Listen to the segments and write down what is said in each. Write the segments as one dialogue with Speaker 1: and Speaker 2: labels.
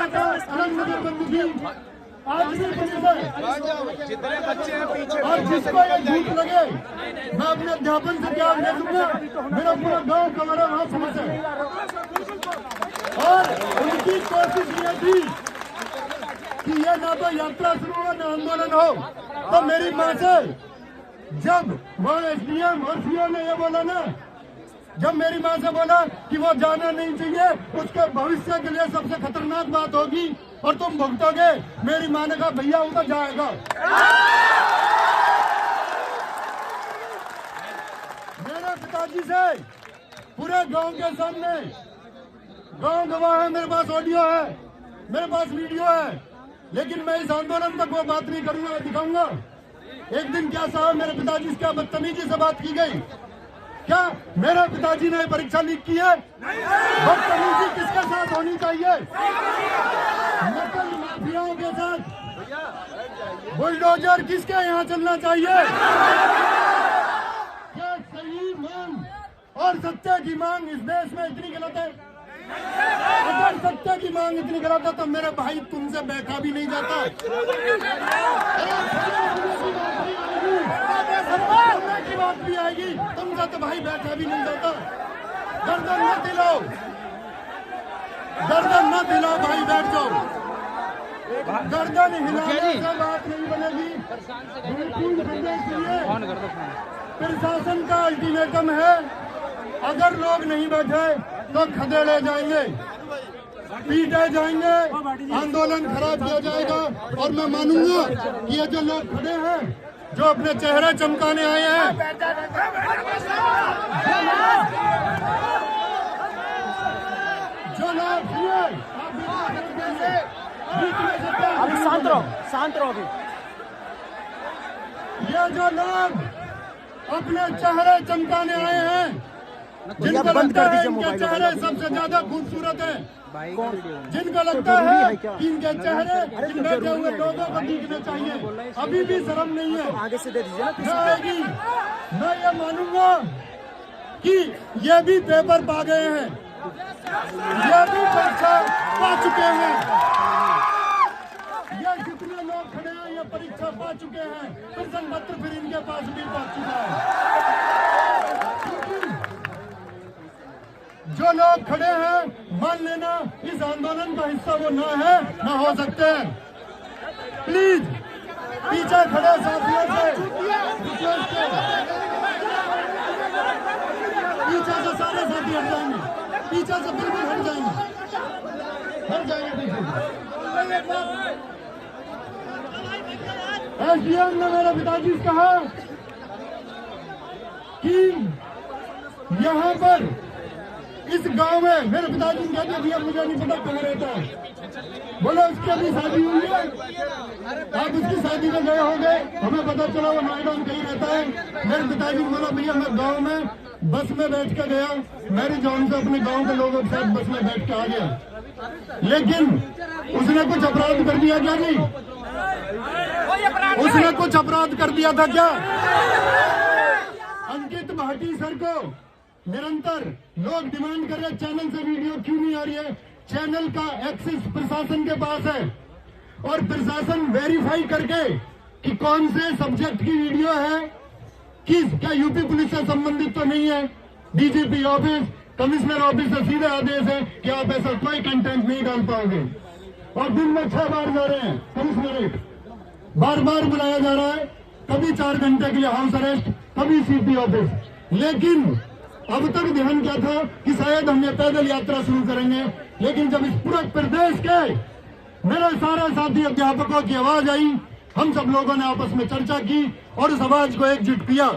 Speaker 1: था अलग नजर बंदी थी, आज भी पुलिस है।
Speaker 2: जितने बच्चे हैं पीछे
Speaker 1: और जिसको ये झूठ लगे, मैं अपने अध्यापन से क्या ले दूंगा, मेरा पूरा गांव कमरा वहां समझ है। और उनकी कोशिश ये थी कि ये ना तो यात्रा शुरू हो ना आंदोलन हो। तो मेरी माँ से जब वो एसडीएम और सीओ ने ये बोला ना, जब मेरी माँ से बोला कि वो जाना नहीं चाहिए, उसके भविष्य के लिए सबसे खतरनाक बात होगी और तुम भुगतोगे, मेरी माँ ने कहा भैया वो तो जाएगा। मेरे पिताजी से पूरे गांव के सामने, गांव गवाह है, मेरे पास ऑडियो है, मेरे पास वीडियो है, लेकिन मैं इस आंदोलन तक वो बात नहीं करूंगा, दिखाऊंगा। एक दिन क्या साहब मेरे पिताजी से क्या बदतमीजी से बात की गई, क्या मेरे पिताजी ने परीक्षा लीक की है? बदतमीजी किसके साथ होनी चाहिए? नकल माफियाओं के साथ। बुलडोजर किसके यहाँ चलना चाहिए? क्या सही मांग और सत्य की मांग इस देश में इतनी गलत है? अगर सत्य की मांग इतनी गलत है तो मेरे भाई तुमसे बैठा भी नहीं जाता। की बात भी आएगी, तुमसे तो भाई बैठा भी नहीं जाता। गर्दन मत हिलाओ, गर्दन मत हिलाओ भाई, बैठ जाओ। गर्दन हिलाने से बात नहीं बनेगी। प्रशासन का अल्टीमेटम है, अगर लोग नहीं बैठे तो खदेड़े जाएंगे, पीटे जाएंगे, आंदोलन खराब किया जाएगा। और मैं मानूंगा कि ये जो लोग खड़े हैं, जो अपने चेहरे चमकाने आए हैं, जो लोग
Speaker 3: अभी शांत रहो, शांत रहो। अभी
Speaker 1: ये जो लोग अपने चेहरे चमकाने आए हैं, जिनको लगता है इनके चेहरे सबसे ज्यादा खूबसूरत है, जिनको लगता है कि इनके चेहरे इन बैठे हुए लोगों को दिखने चाहिए, अभी भी शर्म नहीं है।
Speaker 3: आगे से दे दीजिए ना।
Speaker 1: आएगी, मैं ये मानूंगा कि ये भी पेपर पा गए हैं, ये भी परीक्षा पा चुके हैं। ये जितने लोग खड़े हैं ये परीक्षा पा चुके हैं, प्रश्न पत्र फिर इनके पास भी पहुंच चुका है। जो लोग खड़े हैं, मान लेना इस आंदोलन का हिस्सा वो ना है, ना हो सकते हैं। प्लीज पीछे खड़े साथियों से पीछे से सारे साथी हट जाएंगे, पीछे से बिल्कुल हट जाएंगे, हट जाएंगे पीछे। एसडीएम ने मेरे पिताजी से कहा कि यहाँ पर इस गांव में, मेरे पिताजी ने कहते भैया मुझे नहीं पता कहाँ रहता है, बोले उसकी अभी शादी हुई है, आप उसकी शादी में गए होंगे, हमें पता चला वो नोएडा में कहीं रहता है। मेरे पिताजी ने बोला भैया मैं गांव में बस में बैठ के गया, मेरी जान से अपने गांव के लोगों के साथ बस में बैठ के आ गया, लेकिन उसने कुछ अपराध कर दिया क्या? नहीं, उसने कुछ अपराध कर दिया था क्या? अंकित भाटी सर को निरंतर लोग डिमांड कर रहे हैं चैनल से वीडियो क्यों नहीं आ रही है। चैनल का एक्सेस प्रशासन के पास है और प्रशासन वेरीफाई करके कि कौन से सब्जेक्ट की वीडियो है, क्या यूपी पुलिस से संबंधित तो नहीं है। डीजीपी ऑफिस, कमिश्नर ऑफिस से सीधे आदेश है कि आप ऐसा कोई कंटेंट नहीं डाल पाओगे। और दिन में 6 बार जा रहे हैं कमिश्नरेट, बार बार बुलाया जा रहा है, कभी 4 घंटे के लिए हाउस अरेस्ट, कभी सीपी ऑफिस। लेकिन अब तक ध्यान क्या था कि शायद हम ये पैदल यात्रा शुरू करेंगे, लेकिन जब इस पूरे प्रदेश के मेरे सारे साथी अध्यापकों की आवाज आई, हम सब लोगों ने आपस में चर्चा की और उस आवाज को एकजुट किया,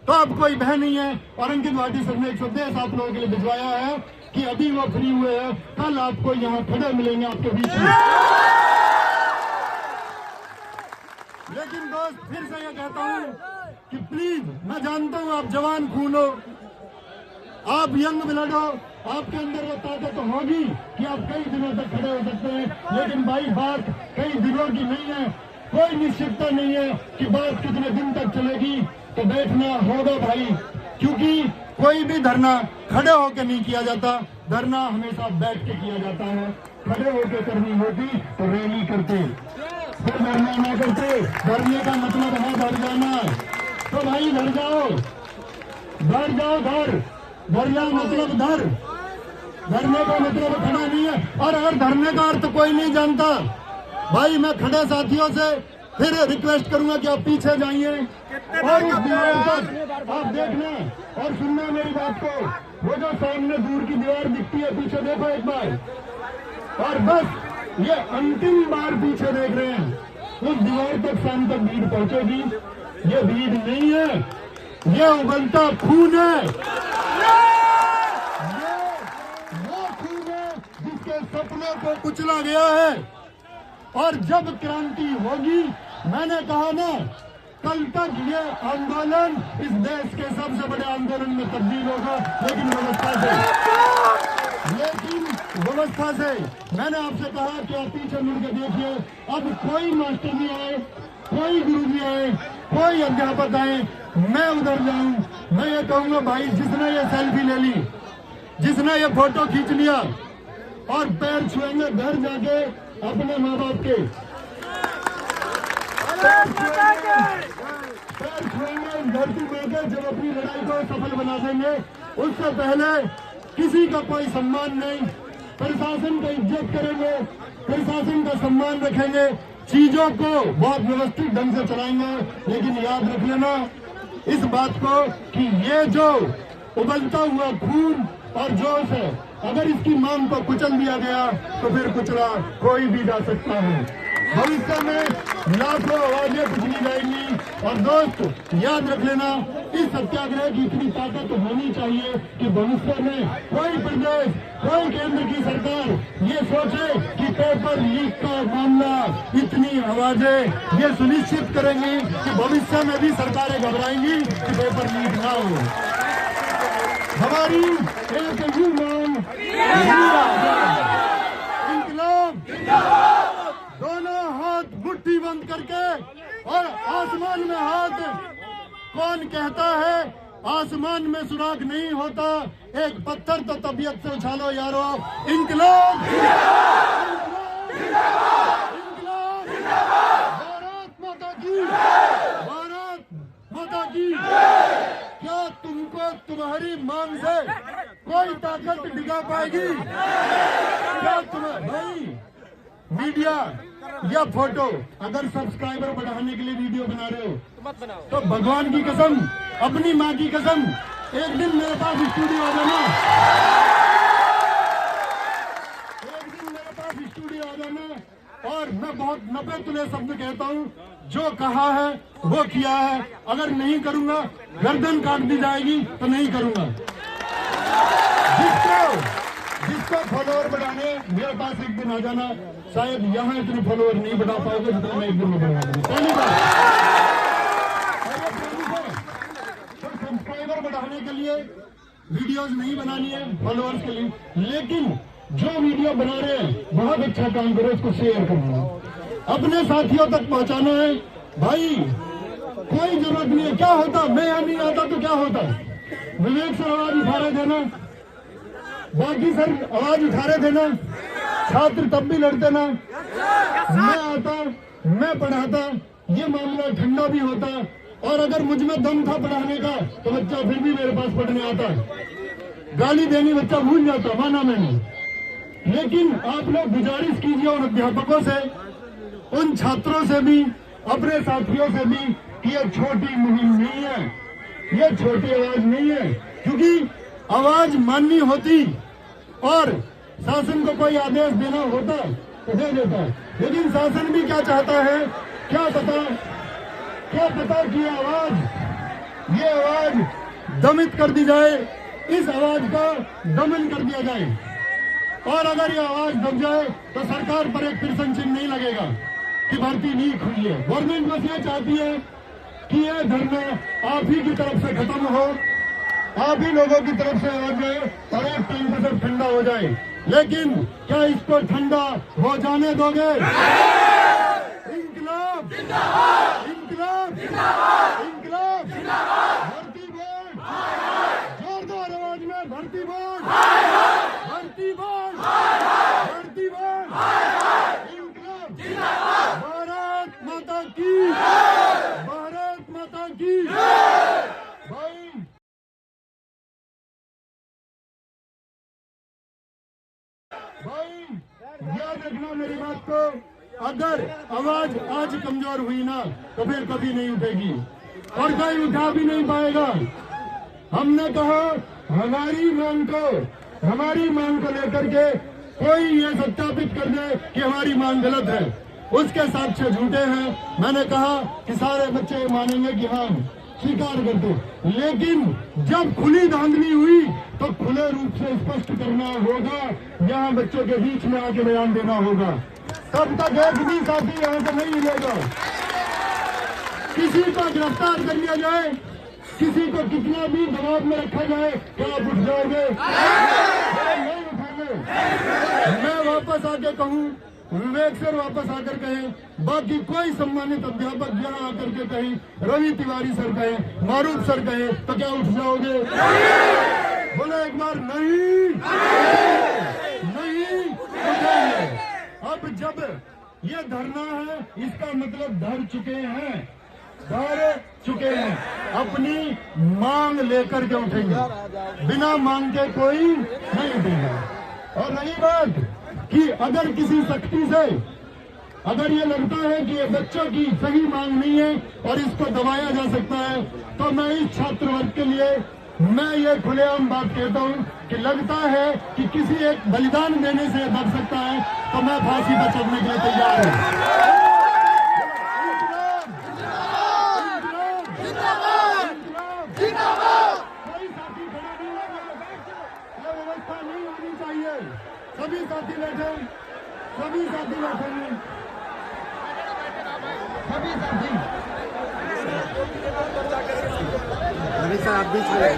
Speaker 1: तो अब कोई भय नहीं है। और अंकित भाटी सर ने 110 आप लोगों के लिए भिजवाया है कि अभी वो फ्री हुए हैं, कल आपको यहाँ खड़े मिलेंगे आपके बीच में। लेकिन दोस्त फिर से ये कहता हूँ कि प्लीज, मैं जानता हूँ आप जवान खून हो, आप यंग ब्लड हो, आपके अंदर वो ताकत तो होगी कि आप कई दिनों तक खड़े हो सकते हैं, लेकिन भाई बात कई दिनों की नहीं है, कोई निश्चितता नहीं है कि बात कितने दिन तक चलेगी। तो बैठना होगा भाई, क्योंकि कोई भी धरना खड़े होकर नहीं किया जाता, धरना हमेशा बैठ के किया जाता है। खड़े होकर करनी होती तो रैली करते, फिर धरना ना करते। धरने का मतलब है घर जाना, तो भाई घर जाओ, घर जाओ, घर जाओ मतलब घर। धरने का मतलब खड़ा नहीं है। और अगर धरने का अर्थ कोई नहीं जानता, भाई मैं खड़े साथियों से फिर रिक्वेस्ट करूंगा कि आप पीछे जाइए और उस दीवार पर आप देखना और सुनना मेरी बात को। वो जो सामने दूर की दीवार दिखती है, पीछे देखो एक बार, और बस ये अंतिम बार पीछे देख रहे हैं। उस दीवार तक शाम तक भीड़ पहुंचेगी। ये भीड़ नहीं है, ये उबलता खून है। ये वो खून है जिसके सपनों को कुचला गया है। और जब क्रांति होगी, मैंने कहा ना, कल तक ये आंदोलन इस देश के सबसे बड़े आंदोलन में तब्दील होगा, लेकिन व्यवस्था से। मैंने आपसे कहा कि आप पीछे मुड़ के देखिए, अब कोई मास्टर नहीं आए, कोई गुरु जी आए, कोई अध्यापक आए, मैं उधर जाऊं, मैं ये कहूंगा भाई जिसने ये सेल्फी ले ली, जिसने ये फोटो खींच लिया और पैर छुएंगे घर जाके अपने माँ बाप के, पैर छुएंगे धरती माँ जब अपनी लड़ाई को सफल बना देंगे, उससे पहले किसी का कोई सम्मान नहीं। प्रशासन का इज्जत करेंगे, प्रशासन का सम्मान रखेंगे, चीजों को बहुत व्यवस्थित ढंग से चलाएंगे। लेकिन याद रख लेना इस बात को कि ये जो उबलता हुआ खून और जोश है, अगर इसकी मांग को कुचल दिया गया तो फिर कुचला कोई भी जा सकता है। भविष्य में लाखों आवाजें कुचली जाएंगी। और दोस्त याद रख लेना, इस सत्याग्रह की इतनी ताकत होनी चाहिए कि भविष्य में कोई प्रदेश, कोई केंद्र की सरकार ये सोचे कि पेपर लीक का मामला, इतनी आवाजें ये सुनिश्चित करेंगी कि भविष्य में भी सरकारें घबराएंगी कि पेपर लीक ना हो। हमारी एक ही मांग, इंकलाब, दोनों हाथ मुट्ठी बंद करके और आसमान में हाथ। कौन कहता है आसमान में सुराग नहीं होता, एक पत्थर तो तबीयत से उछालो यारो। इंकलाब, भारत माता की, भारत माता की। क्या तुमको तुम्हारी मांग से कोई ताकत डिगा पाएगी? क्या तुम्हें भाई मीडिया या फोटो, अगर सब्सक्राइबर बढ़ाने के लिए वीडियो बना रहे हो तो भगवान की कसम, अपनी माँ की कसम, एक दिन मेरे पास स्टूडियो आ जाना, एक दिन मेरे पास स्टूडियो आ जाना और मैं बहुत नपे तुले शब्द कहता हूँ। जो कहा है वो किया है, अगर नहीं करूंगा गर्दन काट दी जाएगी तो नहीं करूंगा। जिसको फॉलोअर बढ़ाने मेरे पास एक दिन आ जाना, शायद यहाँ इतने फॉलोअर नहीं बढ़ा पाओगे जितना मैं एक दिन में बढ़ा दूंगा। पहली बात, तो सब्सक्राइबर बढ़ाने के लिए वीडियोस नहीं बनानी है फॉलोअर्स के लिए, लेकिन जो वीडियो बना रहे हैं बहुत अच्छा काम करो, उसको शेयर करना है, अपने साथियों तक पहुंचाना है। भाई कोई जरूरत नहीं है, क्या होता मैं यहाँ नहीं आता तो क्या होता, विवेक सर आवाज उठा रहे थे ना, बाकी सर आवाज उठा रहे थे ना, छात्र तब भी लड़ते ना, मैं आता, मैं पढ़ाता, ये मामला ठंडा भी होता। और अगर मुझ में दम था पढ़ाने का तो बच्चा फिर भी मेरे पास पढ़ने आता, गाली देनी बच्चा भूल जाता, माना मैंने। लेकिन आप लोग गुजारिश कीजिए उन अध्यापकों से, उन छात्रों से भी, अपने साथियों से भी कि ये छोटी मुहिम नहीं है, ये छोटी आवाज नहीं है। क्योंकि आवाज माननी होती और शासन को कोई आदेश देना होता तो दे देता, लेकिन शासन भी क्या चाहता है, क्या पता कि ये आवाज दमित कर दी जाए, इस आवाज का दमन कर दिया जाए। और अगर ये आवाज दब जाए तो सरकार पर एक तिरछन चिन्ह नहीं लगेगा कि भर्ती नहीं खुली है। गवर्नमेंट बस ये चाहती है कि ये धरना आप ही की तरफ से खत्म हो, आप ही लोगों की तरफ से हो जाए और एक टाइम पर सब ठंडा हो जाए। लेकिन क्या इसको ठंडा हो जाने दोगे? इंकलाब, इंकलाब, इंकलाब, भर्ती बोर्ड, जोर दो। भर्ती बोल, भर्ती बोल, इंकलाब जिंदाबाद, भारत माता की, भारत माता की भाई। भाई याद रखना मेरी बात को, अगर आवाज आज कमजोर हुई ना तो फिर कभी नहीं उठेगी और कोई उठा भी नहीं पाएगा। हमने कहा हमारी मांग को लेकर के कोई ये सत्यापित कर दे कि हमारी मांग गलत है, उसके साक्ष्य झूठे हैं। मैंने कहा कि सारे बच्चे मानेंगे कि हाँ स्वीकार करते, लेकिन जब खुली धांधली हुई तो खुले रूप से स्पष्ट करना होगा, यहाँ बच्चों के बीच में आके बयान देना होगा। तब तक एक भी साथी यहाँ से नहीं मिलेगा। किसी को गिरफ्तार कर लिया जाए, किसी को कितना भी दबाव में रखा जाए, क्या आप उठ जाओगे? नहीं उठोगे। मैं वापस आके कहूँ, विवेक सर वापस आकर कहें, बाकी कोई सम्मानित अध्यापक यहाँ आकर के कहें, रवि तिवारी सर कहें, मारूफ सर कहें, तो क्या उठ जाओगे? बोले एक बार नहीं, नहीं उठेंगे। अब जब ये धरना है, इसका मतलब धर चुके हैं, अपनी मांग लेकर के उठेंगे, बिना मांग के कोई नहीं उठेगा। और रही बात कि अगर किसी शक्ति से अगर ये लगता है कि ये बच्चों की सही मांग नहीं है और इसको दबाया जा सकता है, तो मैं इस छात्र वर्ग के लिए मैं ये खुलेआम बात कहता हूँ कि लगता है कि किसी एक बलिदान देने से दब सकता है, तो मैं फांसी पर चढ़ने के लिए तैयार हूँ। नहीं होनी चाहिए। सभी साथी बैठे, सभी साथी बैठेंगे, सभी साथी।
Speaker 2: सर आप बीच में